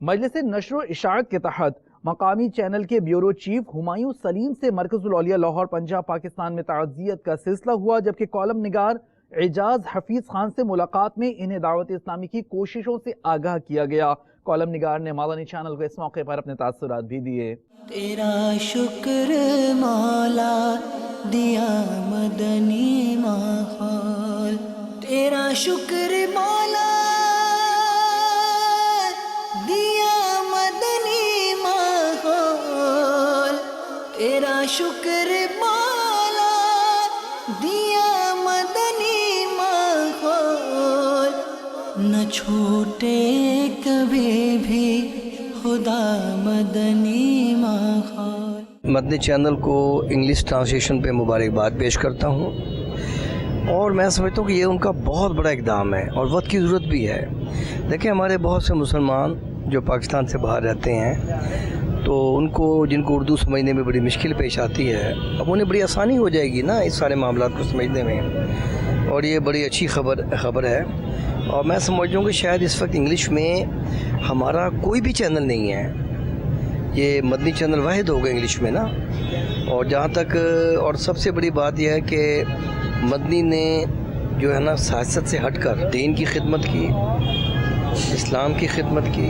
مجلس نشر و اشاعت کے تحت مقامی چینل کے بیورو چیف ہمایوں سلیم سے مرکز العلیا لاہور پنجاب پاکستان میں تعزیت کا سلسلہ ہوا، جبکہ کالم نگار اعجاز حفیظ خان سے ملاقات میں انہیں دعوت اسلامی کی کوششوں سے آگاہ کیا گیا۔ کالم نگار نے مادانی چینل کو اس موقع پر اپنے تاثرات بھی دیے۔ تیرا شکر مولا دیا مدنی ماحول، تیرا شکر مولا دیا مدنی ماحول، تیرا شکر مولا دیا مدنی ماحول، نہ چھوٹے کبھی بھی خدا مدنی ماحول۔ مدنی چینل کو انگلش ٹرانسلیشن پہ مبارکباد پیش کرتا ہوں، اور میں سمجھتا ہوں کہ یہ ان کا بہت بڑا اقدام ہے اور وقت کی ضرورت بھی ہے۔ دیکھیں، ہمارے بہت سے مسلمان جو پاکستان سے باہر رہتے ہیں تو جن کو اردو سمجھنے میں بڑی مشکل پیش آتی ہے، اب انہیں بڑی آسانی ہو جائے گی نا اس سارے معاملات کو سمجھنے میں، اور یہ بڑی اچھی خبر ہے۔ اور میں سمجھتا ہوں کہ شاید اس وقت انگلش میں ہمارا کوئی بھی چینل نہیں ہے، یہ مدنی چینل واحد ہوگا انگلش میں نا۔ اور جہاں تک اور سب سے بڑی بات یہ ہے کہ مدنی نے جو ہے نا سیاست سے ہٹ کر دین کی خدمت کی، اسلام کی خدمت کی،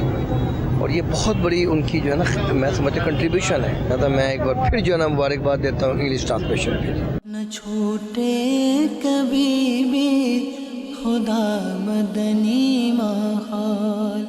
اور یہ بہت بڑی ان کی جو ہے نا میں سمجھتا کنٹریبیوشن ہے۔ لہٰذا میں ایک بار پھر جو ہے نا مبارکباد دیتا ہوں انگلش ٹرانسلیشن کے لیے۔ نہ چھوٹے کبھی بھی خدا مدنی ماحول۔